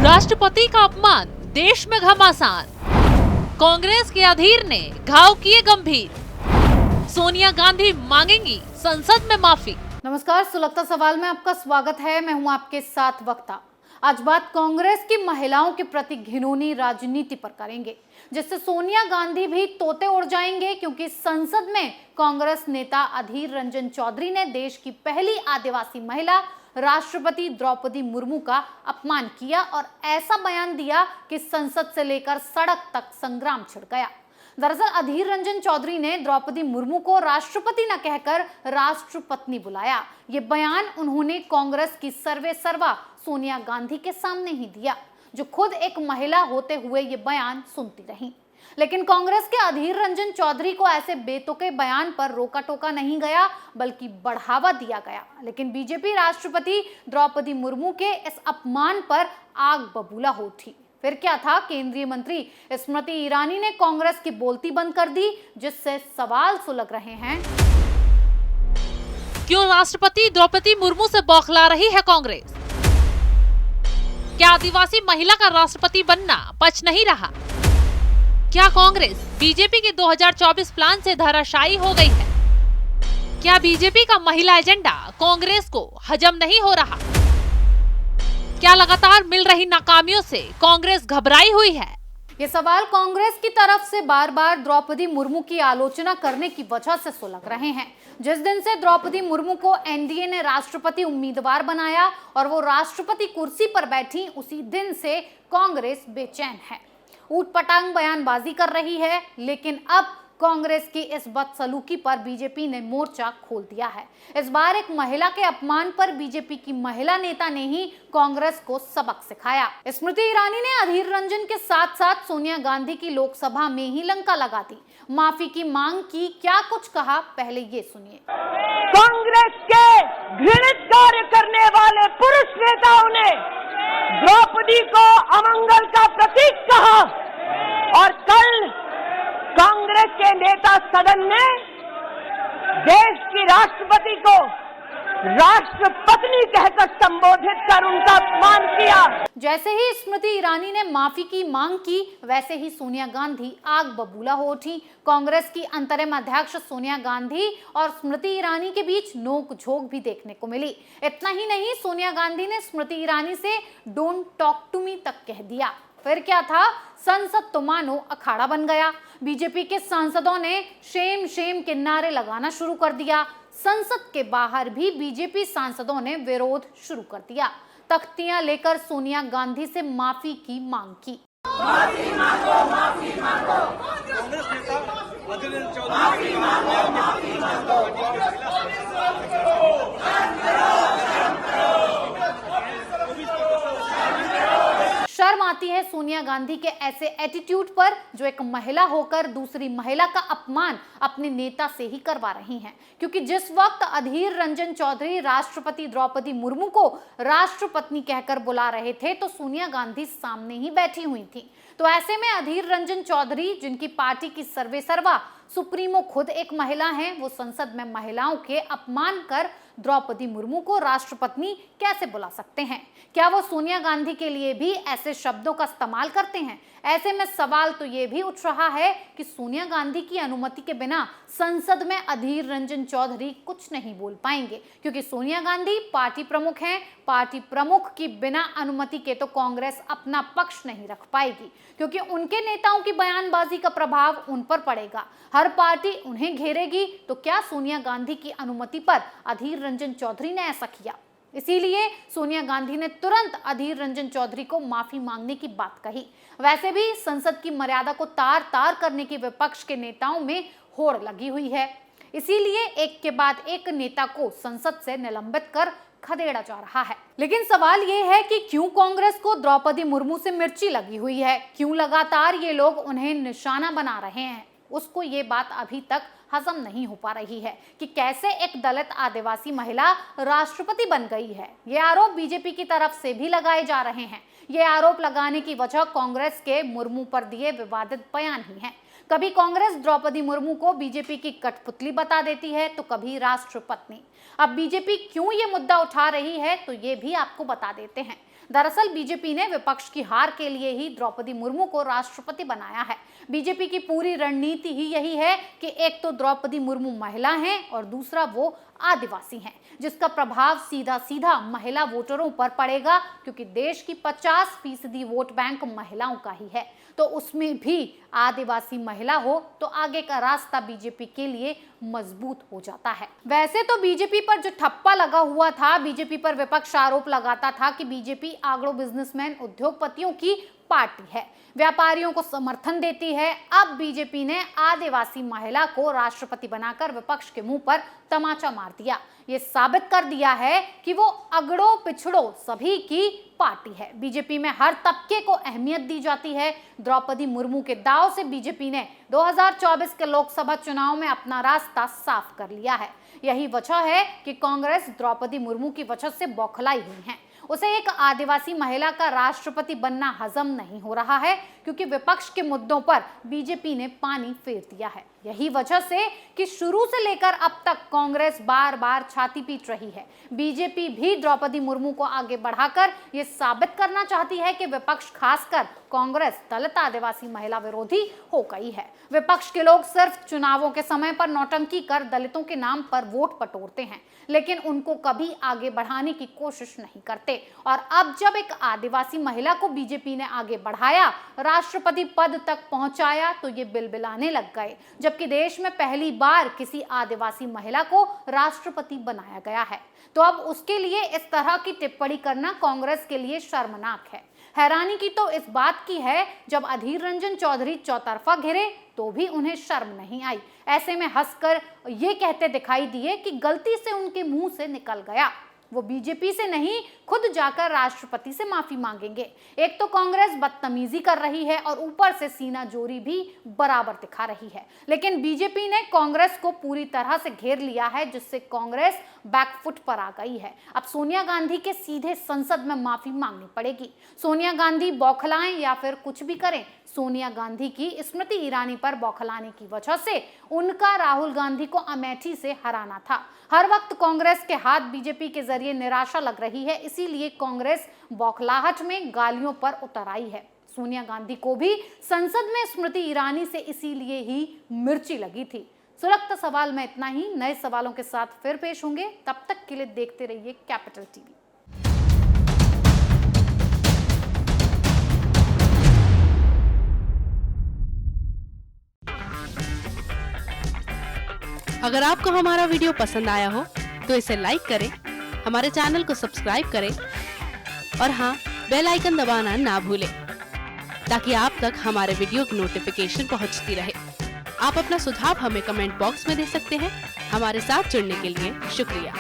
राष्ट्रपति का अपमान, देश में घमासान। कांग्रेस के अधीर ने घाव किए गंभीर। सोनिया गांधी मांगेंगी संसद में माफी। नमस्कार, सुलगता सवाल में आपका स्वागत है। मैं हूं आपके साथ वक्ता। आज बात कांग्रेस की महिलाओं के प्रति घिनौनी राजनीति पर करेंगे, जिससे सोनिया गांधी भी तोते उड़ जाएंगे, क्योंकि संसद में कांग्रेस नेता अधीर रंजन चौधरी ने देश की पहली आदिवासी महिला राष्ट्रपति द्रौपदी मुर्मू का अपमान किया और ऐसा बयान दिया कि संसद से लेकर सड़क तक संग्राम छिड़ गया। दरअसल अधीर रंजन चौधरी ने द्रौपदी मुर्मू को राष्ट्रपति न कहकर राष्ट्रपत्नी बुलाया। ये बयान उन्होंने कांग्रेस की सर्वेसर्वा सोनिया गांधी के सामने ही दिया, जो खुद एक महिला होते हुए ये बयान सुनती रही। लेकिन कांग्रेस के अधीर रंजन चौधरी को ऐसे बेतुके बयान पर रोका टोका नहीं गया, बल्कि बढ़ावा दिया गया। लेकिन बीजेपी राष्ट्रपति द्रौपदी मुर्मू के इस अपमान पर आग बबूला हो उठी। फिर क्या था? केंद्रीय मंत्री स्मृति ईरानी ने कांग्रेस की बोलती बंद कर दी, जिससे सवाल सुलग रहे हैं। क्यों राष्ट्रपति द्रौपदी मुर्मू से बौखला रही है कांग्रेस? क्या आदिवासी महिला का राष्ट्रपति बनना पच नहीं रहा? क्या कांग्रेस बीजेपी के 2024 प्लान से धराशायी हो गई है? क्या बीजेपी का महिला एजेंडा कांग्रेस को हजम नहीं हो रहा? क्या लगातार मिल रही नाकामियों से कांग्रेस घबराई हुई है? ये सवाल कांग्रेस की तरफ से बार बार द्रौपदी मुर्मू की आलोचना करने की वजह से सुलग रहे हैं। जिस दिन से द्रौपदी मुर्मू को एनडीए ने राष्ट्रपति उम्मीदवार बनाया और वो राष्ट्रपति कुर्सी पर बैठी, उसी दिन से कांग्रेस बेचैन है, ऊटपटांग बयानबाजी कर रही है। लेकिन अब कांग्रेस की इस बदसलूकी पर बीजेपी ने मोर्चा खोल दिया है। इस बार एक महिला के अपमान पर बीजेपी की महिला नेता ने ही कांग्रेस को सबक सिखाया। स्मृति ईरानी ने अधीर रंजन के साथ साथ सोनिया गांधी की लोकसभा में ही लंका लगा दी, माफी की मांग की। क्या कुछ कहा, पहले ये सुनिए। कांग्रेस के घृणित कार्य करने वाले पुरुष नेताओं ने द्रौपदी को अमंगल का प्रतीक कहा और कल कांग्रेस के नेता सदन ने देश की राष्ट्रपति को राष्ट्रपत्नी कहकर संबोधित कर उनका अपमान किया। जैसे ही स्मृति ईरानी ने माफी की मांग की, वैसे ही सोनिया गांधी आग बबूला हो उठी। कांग्रेस की अंतरिम अध्यक्ष सोनिया गांधी और स्मृति ईरानी के बीच नोक झोंक भी देखने को मिली। इतना ही नहीं, सोनिया गांधी ने स्मृति ईरानी से डोंट टॉक टू मी तक कह दिया। फिर क्या था? संसद तो मानो अखाड़ा बन गया। बीजेपी के सांसदों ने शेम शेम के नारे लगाना शुरू कर दिया। संसद के बाहर भी बीजेपी सांसदों ने विरोध शुरू कर दिया। तख्तियां लेकर सोनिया गांधी से माफी की मांग की। माफी मांगो, माफी मांगो। कांग्रेस नेता अधीर रंजन चौधरी माफी मांगो। शर्म आती है सोनिया गांधी के ऐसे एटीट्यूड पर, जो एक महिला होकर दूसरी महिला का अपमान अपने नेता से ही करवा रही हैं। क्योंकि जिस वक्त अधीर रंजन चौधरी राष्ट्रपति द्रौपदी मुर्मू को राष्ट्रपत्नी कहकर बुला रहे थे, तो सोनिया गांधी सामने ही बैठी हुई थी। तो ऐसे में अधीर रंजन चौधरी, जिनकी पार्टी की सर्वेसर्वा सुप्रीमो खुद एक महिला हैं, वो संसद में महिलाओं के अपमान कर द्रौपदी मुर्मू को राष्ट्रपत्नी कैसे बुला सकते हैं? क्या वो सोनिया गांधी के लिए भी ऐसे शब्दों का इस्तेमाल करते हैं? ऐसे में सवाल तो ये भी उठ रहा है कि सोनिया गांधी की अनुमति के बिना संसद में अधीर रंजन चौधरी कुछ नहीं बोल पाएंगे, क्योंकि सोनिया गांधी पार्टी प्रमुख हैं। पार्टी प्रमुख की बिना अनुमति के तो कांग्रेस अपना पक्ष नहीं रख पाएगी, क्योंकि उनके नेताओं की बयानबाजी का प्रभाव उन पर पड़ेगा। हर पार्टी उन्हें घेरेगी। तो क्या सोनिया गांधी की अनुमति पर अधीर रंजन चौधरी ने ऐसा किया? इसीलिए सोनिया गांधी ने तुरंत अधीर रंजन चौधरी को माफी मांगने की बात कही। वैसे भी संसद की मर्यादा को तार तार करने की विपक्ष के नेताओं में होड़ लगी हुई है। इसीलिए एक के बाद एक नेता को संसद से निलंबित कर खदेड़ा जा रहा है। लेकिन सवाल ये है कि क्यों कांग्रेस को द्रौपदी मुर्मू से मिर्ची लगी हुई है? क्यों लगातार ये लोग उन्हें निशाना बना रहे हैं? उसको ये बात अभी तक हजम नहीं हो पा रही है कि कैसे एक दलित आदिवासी महिला राष्ट्रपति बन गई है। ये आरोप बीजेपी की तरफ से भी लगाए जा रहे हैं। ये आरोप लगाने की वजह कांग्रेस के मुर्मू पर दिए विवादित बयान ही हैं। कभी कांग्रेस द्रौपदी मुर्मू को बीजेपी की कठपुतली बता देती है, तो कभी राष्ट्रपत्नी। अब बीजेपी क्यों ये मुद्दा उठा रही है, तो ये भी आपको बता देते हैं। दरअसल बीजेपी ने विपक्ष की हार के लिए ही द्रौपदी मुर्मू को राष्ट्रपति बनाया है। बीजेपी की पूरी रणनीति ही यही है कि एक तो द्रौपदी मुर्मू महिला हैं और दूसरा वो आदिवासी हैं, जिसका प्रभाव सीधा सीधा महिला वोटरों पर पड़ेगा, क्योंकि देश की 50% वोट बैंक महिलाओं का ही है। तो उसमें भी आदिवासी महिला हो तो आगे का रास्ता बीजेपी के लिए मजबूत हो जाता है। वैसे तो बीजेपी पर जो ठप्पा लगा हुआ था, बीजेपी पर विपक्ष आरोप लगाता था कि बीजेपी आगड़ो बिजनेसमैन उद्योगपतियों की पार्टी है, व्यापारियों को समर्थन देती है। अब बीजेपी ने आदिवासी महिला को राष्ट्रपति बनाकर विपक्ष के मुंह पर तमाचा मार दिया। ये साबित कर दिया है कि वो अगड़ों पिछड़ों सभी की पार्टी है। बीजेपी में हर तबके को अहमियत दी जाती है। द्रौपदी मुर्मू के दांव से बीजेपी ने 2024 के लोकसभा चुनाव में अपना रास्ता साफ कर लिया है। यही वजह है कि कांग्रेस द्रौपदी मुर्मू की वजह से बौखलाई हुई है। उसे एक आदिवासी महिला का राष्ट्रपति बनना हजम नहीं हो रहा है, क्योंकि विपक्ष के मुद्दों पर बीजेपी ने पानी फेर दिया है। यही वजह से कि शुरू से लेकर अब तक कांग्रेस बार बार छाती पीट रही है। बीजेपी भी द्रौपदी मुर्मू को आगे बढ़ाकर ये साबित करना चाहती है कि विपक्ष, खासकर कांग्रेस, दलित आदिवासी महिला विरोधी हो गई है। विपक्ष के लोग सिर्फ चुनावों के समय पर नौटंकी कर दलितों के नाम पर वोट बटोरते हैं, लेकिन उनको कभी आगे बढ़ाने की कोशिश नहीं करते। और अब जब एक आदिवासी महिला को बीजेपी ने आगे बढ़ाया, राष्ट्रपति पद तक पहुंचाया, तो ये बिलबिलाने लग गए, जबकि देश में पहली बार किसी आदिवासी महिला को राष्ट्रपति बनाया गया है। तो अब उसके लिए इस तरह की टिप्पणी करना कांग्रेस के लिए शर्मनाक है। हैरानी की तो इस बात की है, जब अधीर रंजन चौधरी चौतरफा घिरे तो भी उन्हें शर्म नहीं आई। ऐसे में हंसकर ये कहते दिखाई दिए कि गलती से उनके मुंह से निकल गया। वो बीजेपी से नहीं, खुद जाकर राष्ट्रपति से माफी मांगेंगे। एक तो कांग्रेस बदतमीजी कर रही है और ऊपर से सीना जोरी भी बराबर दिखा रही है। लेकिन बीजेपी ने कांग्रेस को पूरी तरह से घेर लिया है, जिससे कांग्रेस बैकफुट पर आ गई है। अब सोनिया गांधी के सीधे संसद में माफी मांगनी पड़ेगी। सोनिया गांधी बौखलाएं या फिर कुछ भी करें, सोनिया गांधी की स्मृति ईरानी पर बौखलाने की वजह से उनका राहुल गांधी को अमेठी से हराना था। हर वक्त कांग्रेस के हाथ बीजेपी के जरिए निराशा लग रही है, इसीलिए कांग्रेस बौखलाहट में गालियों पर उतर आई है। सोनिया गांधी को भी संसद में स्मृति ईरानी से इसीलिए ही मिर्ची लगी थी। सुलगता सवाल में इतना ही। नए सवालों के साथ फिर पेश होंगे, तब तक के लिए देखते रहिए कैपिटल टीवी। अगर आपको हमारा वीडियो पसंद आया हो तो इसे लाइक करें, हमारे चैनल को सब्सक्राइब करें और हाँ, बेल आइकन दबाना ना भूलें, ताकि आप तक हमारे वीडियो की नोटिफिकेशन पहुंचती रहे। आप अपना सुझाव हमें कमेंट बॉक्स में दे सकते हैं। हमारे साथ जुड़ने के लिए शुक्रिया।